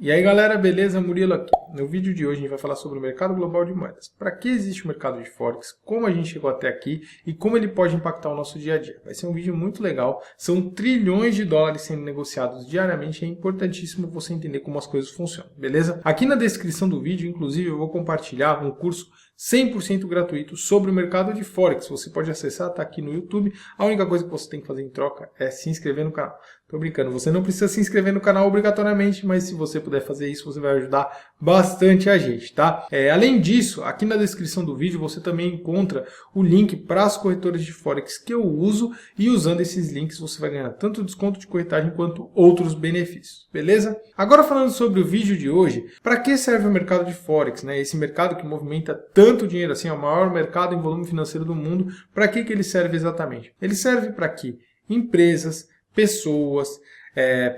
E aí galera, beleza? Murilo aqui. No vídeo de hoje a gente vai falar sobre o mercado global de moedas. Para que existe o mercado de Forex, como a gente chegou até aqui e como ele pode impactar o nosso dia a dia. Vai ser um vídeo muito legal, são trilhões de dólares sendo negociados diariamente, é importantíssimo você entender como as coisas funcionam, beleza? Aqui na descrição do vídeo, inclusive, eu vou compartilhar um curso 100% gratuito sobre o mercado de Forex. Você pode acessar, tá aqui no YouTube. A única coisa que você tem que fazer em troca é se inscrever no canal. Tô brincando, você não precisa se inscrever no canal obrigatoriamente, mas se você puder fazer isso, você vai ajudar bastante a gente, tá? Além disso, aqui na descrição do vídeo você também encontra o link para as corretoras de Forex que eu uso, e usando esses links você vai ganhar tanto desconto de corretagem quanto outros benefícios, beleza? Agora falando sobre o vídeo de hoje, para que serve o mercado de Forex, né? Esse mercado que movimenta tanto dinheiro assim, é o maior mercado em volume financeiro do mundo. Para que ele serve exatamente? Ele serve para que empresas, pessoas,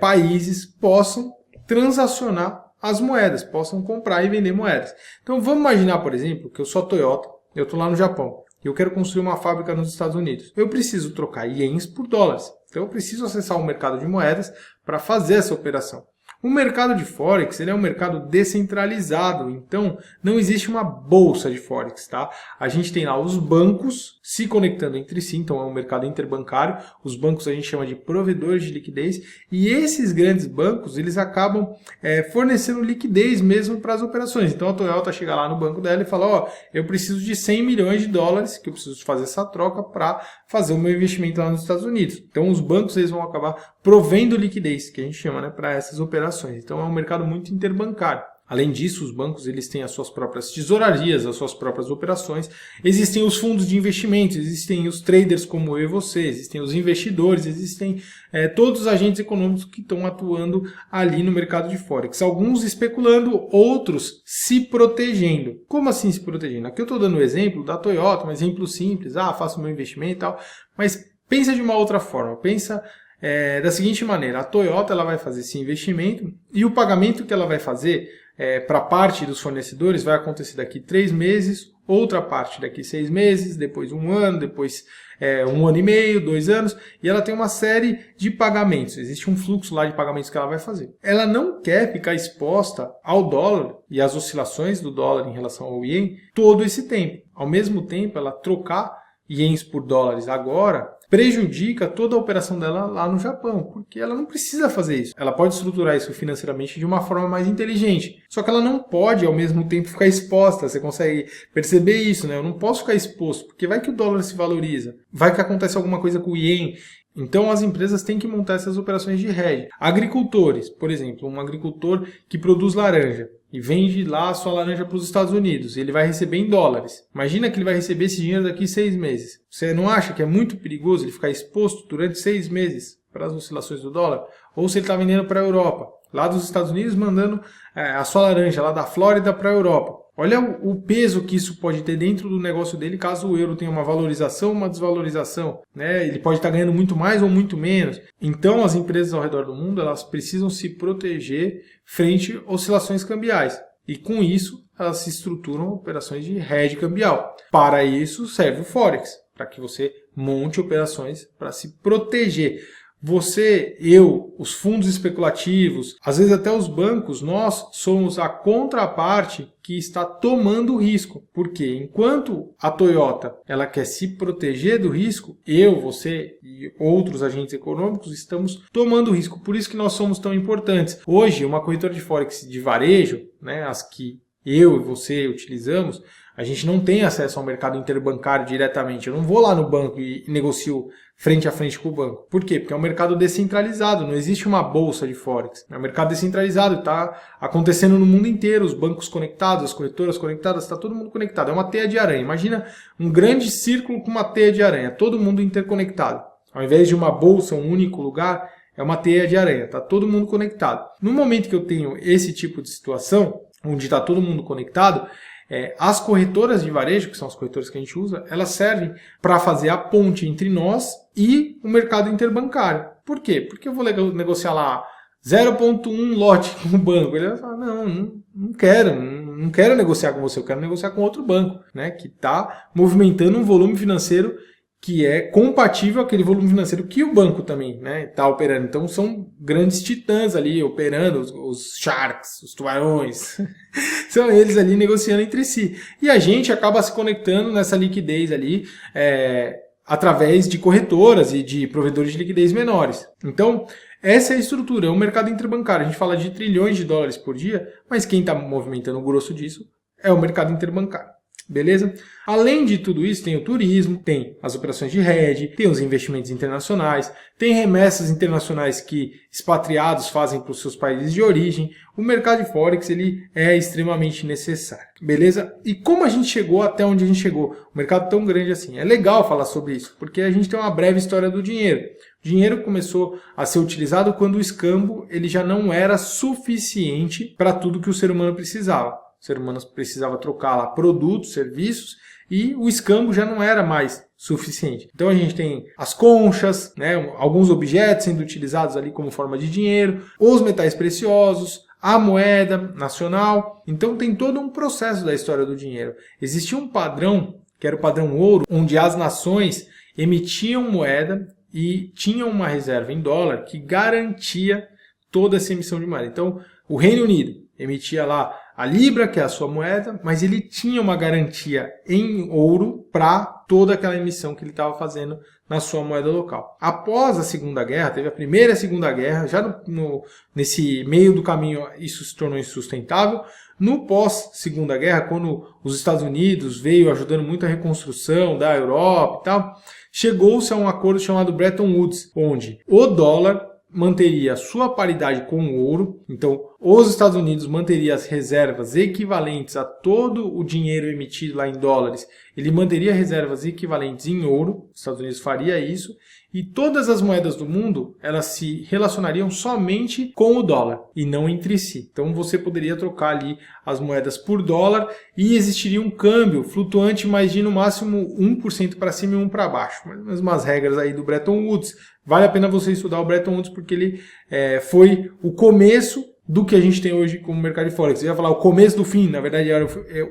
países possam transacionar as moedas, possam comprar e vender moedas. Então vamos imaginar, por exemplo, que eu sou a Toyota, eu estou lá no Japão, e eu quero construir uma fábrica nos Estados Unidos. Eu preciso trocar ienes por dólares. Então eu preciso acessar o mercado de moedas para fazer essa operação. O mercado de Forex ele é um mercado descentralizado, então não existe uma bolsa de Forex, tá? A gente tem lá os bancos se conectando entre si, então é um mercado interbancário. Os bancos a gente chama de provedores de liquidez, e esses grandes bancos eles acabam fornecendo liquidez mesmo para as operações. Então a Toyota chega lá no banco dela e fala, ó, eu preciso de 100 milhões de dólares, que eu preciso fazer essa troca para fazer o meu investimento lá nos Estados Unidos. Então os bancos eles vão acabar provendo liquidez, que a gente chama, né, para essas operações. Então é um mercado muito interbancário. Além disso, os bancos eles têm as suas próprias tesourarias, as suas próprias operações. Existem os fundos de investimentos, existem os traders como eu e você, existem os investidores, existem todos os agentes econômicos que estão atuando ali no mercado de Forex. Alguns especulando, outros se protegendo. Como assim se protegendo? Aqui eu estou dando o exemplo da Toyota, um exemplo simples. Faço meu investimento e tal. Mas pensa de uma outra forma. Pensa da seguinte maneira. A Toyota ela vai fazer esse investimento e o pagamento que ela vai fazer para parte dos fornecedores vai acontecer daqui 3 meses, outra parte daqui 6 meses, depois 1 ano, depois 1 ano e meio, 2 anos, e ela tem uma série de pagamentos. Existe um fluxo lá de pagamentos que ela vai fazer. Ela não quer ficar exposta ao dólar e às oscilações do dólar em relação ao ien todo esse tempo. Ao mesmo tempo, ela trocar ienes por dólares agora prejudica toda a operação dela lá no Japão, porque ela não precisa fazer isso. Ela pode estruturar isso financeiramente de uma forma mais inteligente, só que ela não pode ao mesmo tempo ficar exposta. Você consegue perceber isso, né? Eu não posso ficar exposto, porque vai que o dólar se valoriza, vai que acontece alguma coisa com o ien. Então as empresas têm que montar essas operações de hedge. Agricultores, por exemplo, um agricultor que produz laranja e vende lá a sua laranja para os Estados Unidos, ele vai receber em dólares. Imagina que ele vai receber esse dinheiro daqui 6 meses. Você não acha que é muito perigoso ele ficar exposto durante 6 meses para as oscilações do dólar? Ou se ele está vendendo para a Europa, lá dos Estados Unidos, mandando a sua laranja lá da Flórida para a Europa. Olha o peso que isso pode ter dentro do negócio dele caso o euro tenha uma valorização ou uma desvalorização, né? Ele pode estar ganhando muito mais ou muito menos. Então as empresas ao redor do mundo elas precisam se proteger frente a oscilações cambiais. E com isso elas se estruturam operações de hedge cambial. Para isso serve o Forex, para que você monte operações para se proteger. Você, eu, os fundos especulativos, às vezes até os bancos, nós somos a contraparte que está tomando risco. Porque enquanto a Toyota ela quer se proteger do risco, eu, você e outros agentes econômicos estamos tomando risco. Por isso que nós somos tão importantes. Hoje, uma corretora de Forex de varejo, né, as que eu e você utilizamos, a gente não tem acesso ao mercado interbancário diretamente. Eu não vou lá no banco e negocio frente a frente com o banco. Por quê? Porque é um mercado descentralizado, não existe uma bolsa de Forex. É um mercado descentralizado, está acontecendo no mundo inteiro, os bancos conectados, as corretoras conectadas, está todo mundo conectado. É uma teia de aranha. Imagina um grande círculo com uma teia de aranha, todo mundo interconectado. Ao invés de uma bolsa, um único lugar, é uma teia de aranha, está todo mundo conectado. No momento que eu tenho esse tipo de situação, onde está todo mundo conectado, as corretoras de varejo, que são as corretoras que a gente usa, elas servem para fazer a ponte entre nós e o mercado interbancário. Por quê? Porque eu vou negociar lá 0,1 lote com o banco. Ele vai falar, não quero negociar com você, eu quero negociar com outro banco, né, que está movimentando um volume financeiro que é compatível com aquele volume financeiro que o banco também está operando. Então são grandes titãs ali operando, os sharks, os tubarões, são eles ali negociando entre si. E a gente acaba se conectando nessa liquidez ali através de corretoras e de provedores de liquidez menores. Então, essa é a estrutura, é um mercado interbancário. A gente fala de trilhões de dólares por dia, mas quem está movimentando o grosso disso é o mercado interbancário. Beleza? Além de tudo isso, tem o turismo, tem as operações de hedge, tem os investimentos internacionais, tem remessas internacionais que expatriados fazem para os seus países de origem. O mercado de Forex ele é extremamente necessário. Beleza? E como a gente chegou até onde a gente chegou? Um mercado tão grande assim. É legal falar sobre isso, porque a gente tem uma breve história do dinheiro. O dinheiro começou a ser utilizado quando o escambo ele já não era suficiente para tudo que o ser humano precisava. O ser humano precisava trocar lá produtos, serviços, e o escambo já não era mais suficiente. Então a gente tem as conchas, alguns objetos sendo utilizados ali como forma de dinheiro, os metais preciosos, a moeda nacional. Então tem todo um processo da história do dinheiro. Existia um padrão, que era o padrão ouro, onde as nações emitiam moeda e tinham uma reserva em dólar que garantia toda essa emissão de moeda. Então o Reino Unido emitia lá a Libra, que é a sua moeda, mas ele tinha uma garantia em ouro para toda aquela emissão que ele estava fazendo na sua moeda local. Após a Segunda Guerra, teve a Primeira e a Segunda Guerra, já nesse meio do caminho isso se tornou insustentável. No pós-Segunda Guerra, quando os Estados Unidos veio ajudando muito a reconstrução da Europa e tal, chegou-se a um acordo chamado Bretton Woods, onde o dólar manteria sua paridade com o ouro, então os Estados Unidos manteria as reservas equivalentes a todo o dinheiro emitido lá em dólares, ele manteria reservas equivalentes em ouro, os Estados Unidos faria isso, e todas as moedas do mundo elas se relacionariam somente com o dólar e não entre si. Então você poderia trocar ali as moedas por dólar e existiria um câmbio flutuante, mas de no máximo 1% para cima e 1% para baixo. Mas umas regras aí do Bretton Woods. Vale a pena você estudar o Bretton Woods porque ele foi o começo do que a gente tem hoje como mercado de Forex. Eu ia falar o começo do fim, na verdade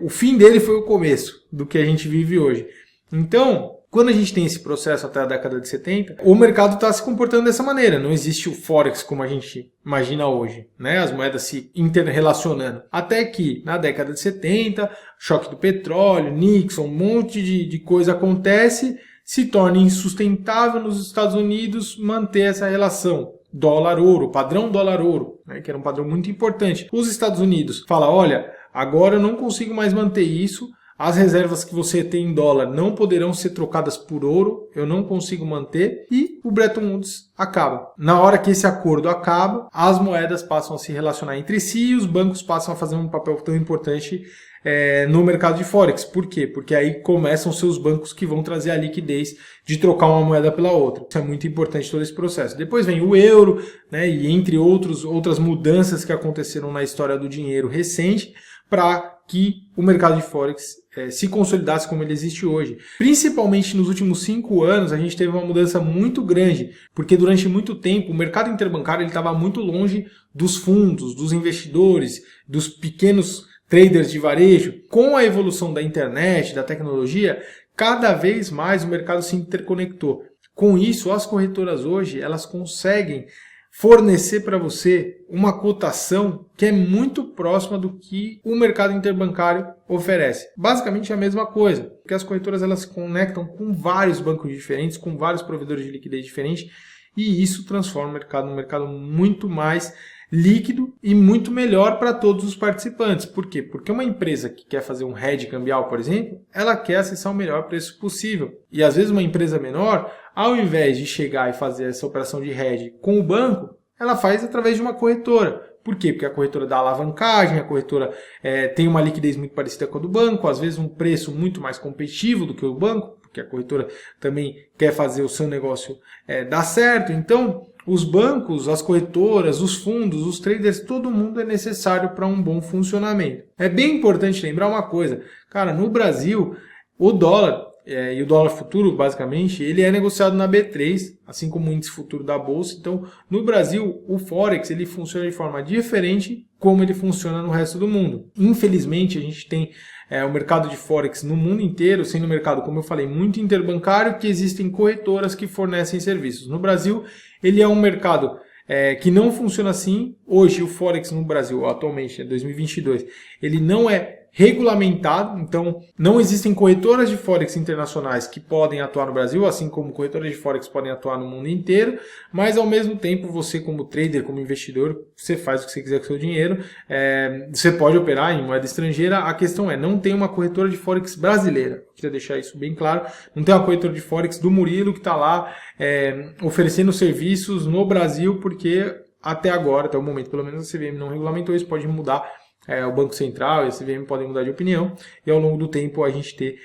o fim dele foi o começo do que a gente vive hoje. Então, quando a gente tem esse processo até a década de 70, o mercado está se comportando dessa maneira. Não existe o Forex como a gente imagina hoje, as moedas se interrelacionando. Até que na década de 70, choque do petróleo, Nixon, um monte de coisa acontece, se torna insustentável nos Estados Unidos manter essa relação. Dólar-ouro, padrão dólar-ouro, que era um padrão muito importante. Os Estados Unidos falam, olha, agora eu não consigo mais manter isso, as reservas que você tem em dólar não poderão ser trocadas por ouro, eu não consigo manter, e o Bretton Woods acaba. Na hora que esse acordo acaba, as moedas passam a se relacionar entre si e os bancos passam a fazer um papel tão importante no mercado de Forex. Por quê? Porque aí começam seus bancos que vão trazer a liquidez de trocar uma moeda pela outra. Isso é muito importante todo esse processo. Depois vem o euro, e entre outras mudanças que aconteceram na história do dinheiro recente, para que o mercado de Forex se consolidasse como ele existe hoje. Principalmente nos últimos 5 anos, a gente teve uma mudança muito grande, porque durante muito tempo o mercado interbancário estava muito longe dos fundos, dos investidores, dos pequenos traders de varejo. Com a evolução da internet, da tecnologia, cada vez mais o mercado se interconectou. Com isso, as corretoras hoje elas conseguem fornecer para você uma cotação que é muito próxima do que o mercado interbancário oferece. Basicamente é a mesma coisa, porque as corretoras elas se conectam com vários bancos diferentes, com vários provedores de liquidez diferentes, e isso transforma o mercado num mercado muito mais líquido e muito melhor para todos os participantes. Por quê? Porque uma empresa que quer fazer um hedge cambial, por exemplo, ela quer acessar o melhor preço possível. E às vezes uma empresa menor, ao invés de chegar e fazer essa operação de hedge com o banco, ela faz através de uma corretora. Por quê? Porque a corretora dá alavancagem, a corretora tem uma liquidez muito parecida com a do banco, às vezes um preço muito mais competitivo do que o banco, porque a corretora também quer fazer o seu negócio dar certo. Então, os bancos, as corretoras, os fundos, os traders, todo mundo é necessário para um bom funcionamento. É bem importante lembrar uma coisa. Cara, no Brasil, o dólar e o dólar futuro, basicamente, ele é negociado na B3, assim como o índice futuro da Bolsa. Então, no Brasil, o Forex ele funciona de forma diferente como ele funciona no resto do mundo. Infelizmente, a gente tem o mercado de Forex no mundo inteiro, sendo um mercado, como eu falei, muito interbancário, que existem corretoras que fornecem serviços. No Brasil, ele é um mercado que não funciona assim. Hoje, o Forex no Brasil, atualmente, em 2022, ele não é regulamentado, então não existem corretoras de Forex internacionais que podem atuar no Brasil, assim como corretoras de Forex podem atuar no mundo inteiro, mas ao mesmo tempo você como trader, como investidor, você faz o que você quiser com o seu dinheiro, você pode operar em moeda estrangeira. A questão não tem uma corretora de Forex brasileira, eu queria deixar isso bem claro, não tem uma corretora de Forex do Murilo que está lá oferecendo serviços no Brasil, porque até agora, até o momento pelo menos, a CVM não regulamentou, isso pode mudar. O Banco Central e a CVM podem mudar de opinião, e ao longo do tempo a gente ter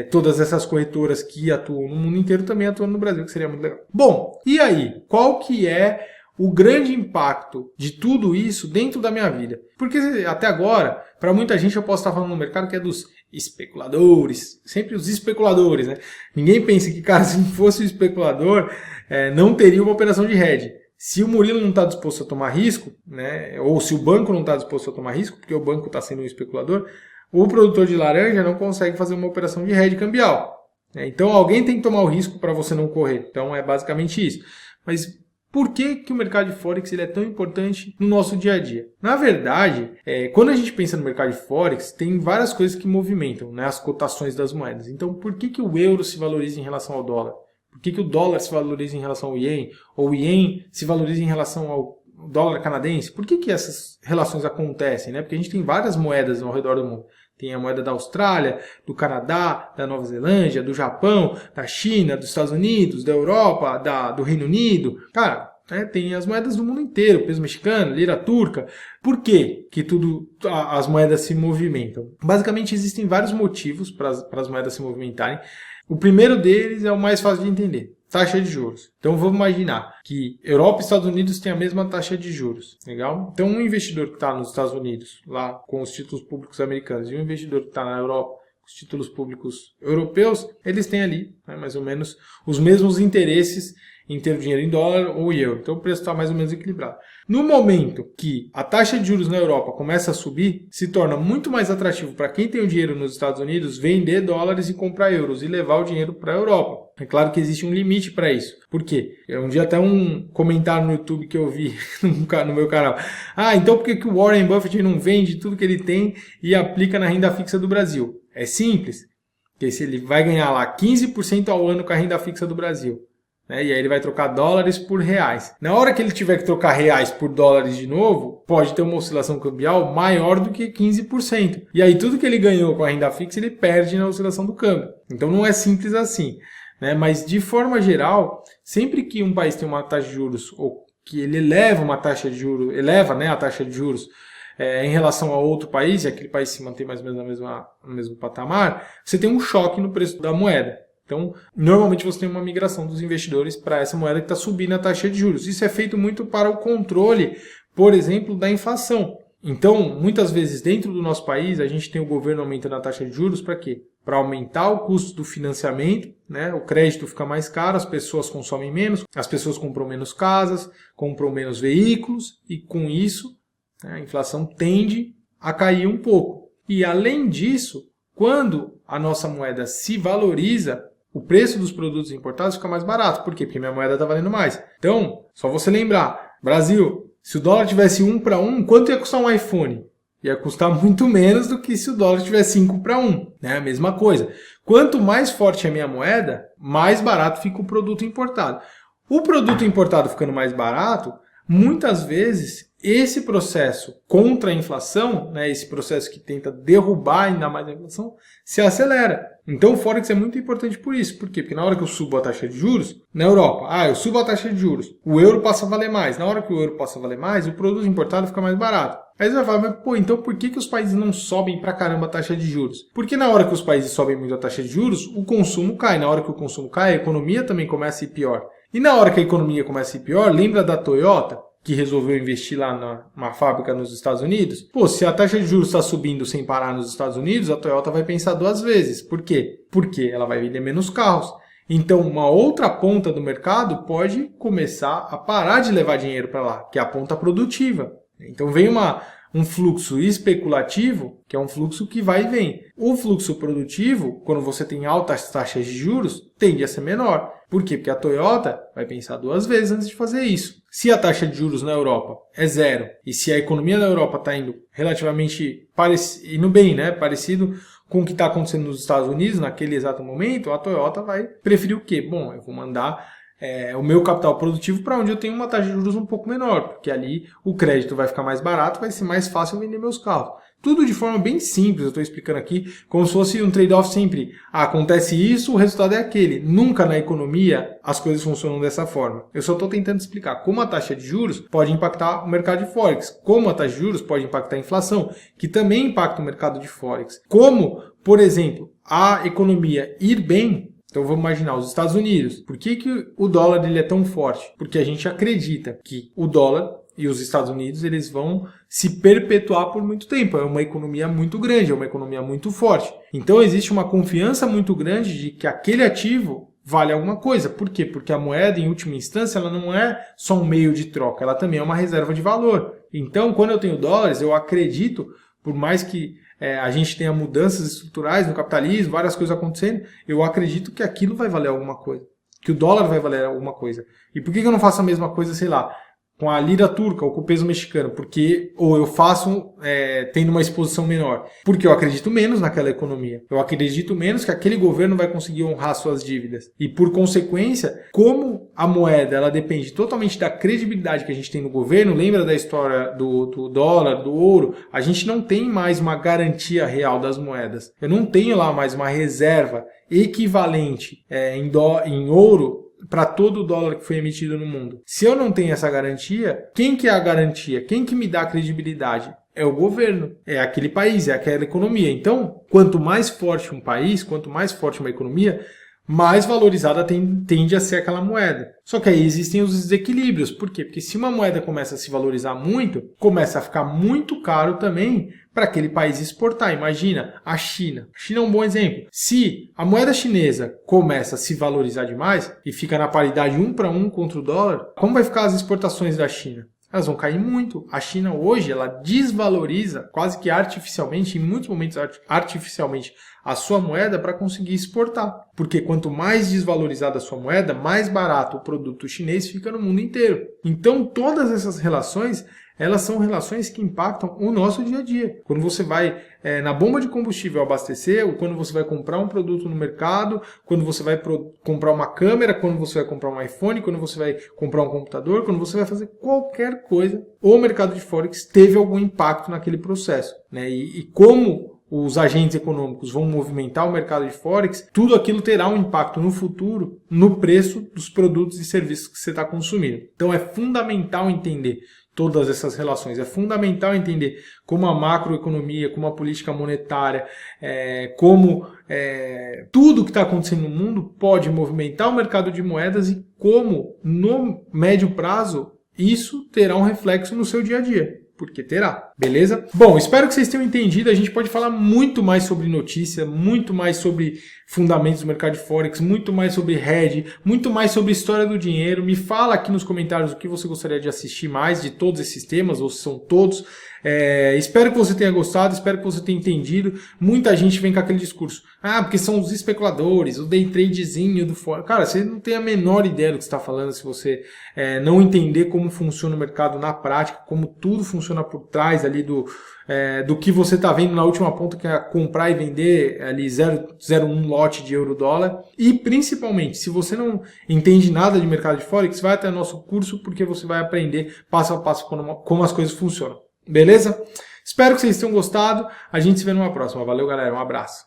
todas essas corretoras que atuam no mundo inteiro também atuando no Brasil, que seria muito legal. Bom, e aí? Qual que é o grande impacto de tudo isso dentro da minha vida? Porque até agora, para muita gente eu posso estar falando no mercado que é dos especuladores, sempre os especuladores, né? Ninguém pensa que, cara, se fosse o especulador, não teria uma operação de hedge. Se o Murilo não está disposto a tomar risco, né, ou se o banco não está disposto a tomar risco, porque o banco está sendo um especulador, o produtor de laranja não consegue fazer uma operação de hedge cambial. Então alguém tem que tomar o risco para você não correr. Então é basicamente isso. Mas por que o mercado de Forex ele é tão importante no nosso dia a dia? Na verdade, quando a gente pensa no mercado de Forex, tem várias coisas que movimentam, né, as cotações das moedas. Então por que o euro se valoriza em relação ao dólar? Por que o dólar se valoriza em relação ao ien? Ou o ien se valoriza em relação ao dólar canadense? Por que essas relações acontecem? Né? Porque a gente tem várias moedas ao redor do mundo. Tem a moeda da Austrália, do Canadá, da Nova Zelândia, do Japão, da China, dos Estados Unidos, da Europa, do Reino Unido. Cara, tem as moedas do mundo inteiro, peso mexicano, lira turca. Por que as moedas se movimentam? Basicamente existem vários motivos para as moedas se movimentarem. O primeiro deles é o mais fácil de entender, taxa de juros. Então vamos imaginar que Europa e Estados Unidos têm a mesma taxa de juros, legal? Então um investidor que está nos Estados Unidos, lá com os títulos públicos americanos, e um investidor que está na Europa, com os títulos públicos europeus, eles têm ali mais ou menos os mesmos interesses em ter o dinheiro em dólar ou euro. Então o preço está mais ou menos equilibrado. No momento que a taxa de juros na Europa começa a subir, se torna muito mais atrativo para quem tem o dinheiro nos Estados Unidos vender dólares e comprar euros e levar o dinheiro para a Europa. É claro que existe um limite para isso. Por quê? Um dia até um comentário no YouTube que eu vi no meu canal. Então por que o Warren Buffett não vende tudo que ele tem e aplica na renda fixa do Brasil? É simples. Porque se ele vai ganhar lá 15% ao ano com a renda fixa do Brasil, e aí ele vai trocar dólares por reais. Na hora que ele tiver que trocar reais por dólares de novo, pode ter uma oscilação cambial maior do que 15%. E aí tudo que ele ganhou com a renda fixa, ele perde na oscilação do câmbio. Então não é simples assim. Mas de forma geral, sempre que um país tem uma taxa de juros, ou que ele eleva a taxa de juros em relação a outro país, e aquele país se mantém mais ou menos no mesmo patamar, você tem um choque no preço da moeda. Então, normalmente você tem uma migração dos investidores para essa moeda que está subindo a taxa de juros. Isso é feito muito para o controle, por exemplo, da inflação. Então, muitas vezes dentro do nosso país, a gente tem o governo aumentando a taxa de juros para quê? Para aumentar o custo do financiamento, o crédito fica mais caro, as pessoas consomem menos, as pessoas compram menos casas, compram menos veículos e com isso a inflação tende a cair um pouco. E além disso, quando a nossa moeda se valoriza, o preço dos produtos importados fica mais barato. Por quê? Porque minha moeda está valendo mais. Então, só você lembrar, Brasil, se o dólar tivesse 1 para 1, quanto ia custar um iPhone? Ia custar muito menos do que se o dólar tivesse 5 para 1. A mesma coisa. Quanto mais forte é a minha moeda, mais barato fica o produto importado. O produto importado ficando mais barato, muitas vezes esse processo contra a inflação, esse processo que tenta derrubar ainda mais a inflação, se acelera. Então o Forex é muito importante por isso. Por quê? Porque na hora que eu subo a taxa de juros, na Europa, eu subo a taxa de juros, o euro passa a valer mais. Na hora que o euro passa a valer mais, o produto importado fica mais barato. Aí você vai falar, mas então por que os países não sobem pra caramba a taxa de juros? Porque na hora que os países sobem muito a taxa de juros, o consumo cai. Na hora que o consumo cai, a economia também começa a ir pior. E na hora que a economia começa a ir pior, lembra da Toyota? que resolveu investir lá numa fábrica nos Estados Unidos, pô, se a taxa de juros está subindo sem parar nos Estados Unidos, a Toyota vai pensar duas vezes. Por quê? Porque ela vai vender menos carros. Então, uma outra ponta do mercado pode começar a parar de levar dinheiro para lá, que é a ponta produtiva. Então, vem um fluxo especulativo, que é um fluxo que vai e vem. O fluxo produtivo, quando você tem altas taxas de juros, tende a ser menor. Por quê? Porque a Toyota vai pensar duas vezes antes de fazer isso. Se a taxa de juros na Europa é zero, e se a economia da Europa está indo relativamente indo bem, né? Parecido com o que está acontecendo nos Estados Unidos naquele exato momento, a Toyota vai preferir o quê? Bom, eu vou mandar o meu capital produtivo para onde eu tenho uma taxa de juros um pouco menor, porque ali o crédito vai ficar mais barato, vai ser mais fácil vender meus carros. Tudo de forma bem simples, eu estou explicando aqui, como se fosse um trade-off sempre. Acontece isso, o resultado é aquele. Nunca na economia as coisas funcionam dessa forma. Eu só estou tentando explicar como a taxa de juros pode impactar o mercado de Forex, como a taxa de juros pode impactar a inflação, que também impacta o mercado de Forex. Como, por exemplo, a economia ir bem. Então vamos imaginar os Estados Unidos. Por que o dólar dele é tão forte? Porque a gente acredita que o dólar e os Estados Unidos eles vão se perpetuar por muito tempo. É uma economia muito grande, é uma economia muito forte. Então existe uma confiança muito grande de que aquele ativo vale alguma coisa. Por quê? Porque a moeda, em última instância, ela não é só um meio de troca, ela também é uma reserva de valor. Então, quando eu tenho dólares, eu acredito, por mais que a gente tenha mudanças estruturais no capitalismo, várias coisas acontecendo, eu acredito que aquilo vai valer alguma coisa, que o dólar vai valer alguma coisa. E por que eu não faço a mesma coisa, sei lá, com a lira turca ou com o peso mexicano? Ou eu faço tendo uma exposição menor? Porque eu acredito menos naquela economia. Eu acredito menos que aquele governo vai conseguir honrar suas dívidas. E por consequência, como a moeda ela depende totalmente da credibilidade que a gente tem no governo, lembra da história do dólar, do ouro? A gente não tem mais uma garantia real das moedas. Eu não tenho lá mais uma reserva equivalente em ouro para todo o dólar que foi emitido no mundo. Se eu não tenho essa garantia, quem que é a garantia? Quem que me dá credibilidade? É o governo, é aquele país, é aquela economia. Então, quanto mais forte um país, quanto mais forte uma economia, mais valorizada tende a ser aquela moeda. Só que aí existem os desequilíbrios. Por quê? Porque se uma moeda começa a se valorizar muito, começa a ficar muito caro também para aquele país exportar. Imagina a China. A China é um bom exemplo. Se a moeda chinesa começa a se valorizar demais e fica na paridade 1 para 1 contra o dólar, como vai ficar as exportações da China? Elas vão cair muito. A China hoje, ela desvaloriza quase que artificialmente, em muitos momentos artificialmente, a sua moeda para conseguir exportar. Porque quanto mais desvalorizada a sua moeda, mais barato o produto chinês fica no mundo inteiro. Então, todas essas relações, elas são relações que impactam o nosso dia a dia. Quando você vai na bomba de combustível abastecer, ou quando você vai comprar um produto no mercado, quando você vai comprar uma câmera, quando você vai comprar um iPhone, quando você vai comprar um computador, quando você vai fazer qualquer coisa, o mercado de Forex teve algum impacto naquele processo, né? E como os agentes econômicos vão movimentar o mercado de Forex, tudo aquilo terá um impacto no futuro no preço dos produtos e serviços que você está consumindo. Então é fundamental entender todas essas relações. É fundamental entender como a macroeconomia, como a política monetária, como tudo que está acontecendo no mundo pode movimentar o mercado de moedas e como, no médio prazo, isso terá um reflexo no seu dia a dia. Porque terá, beleza? Bom, espero que vocês tenham entendido. A gente pode falar muito mais sobre notícia, muito mais sobre fundamentos do mercado de Forex, muito mais sobre hedge, muito mais sobre história do dinheiro. Me fala aqui nos comentários o que você gostaria de assistir mais de todos esses temas, ou se são todos. Espero que você tenha gostado, espero que você tenha entendido. Muita gente vem com aquele discurso, porque são os especuladores, o day tradezinho do Forex. Cara, você não tem a menor ideia do que você está falando se você não entender como funciona o mercado na prática, como tudo funciona por trás ali do que você está vendo na última ponta, que é comprar e vender ali 0,01 lote de euro-dólar. E principalmente, se você não entende nada de mercado de Forex, vai até o nosso curso, porque você vai aprender passo a passo como as coisas funcionam. Beleza? Espero que vocês tenham gostado. A gente se vê numa próxima. Valeu, galera. Um abraço.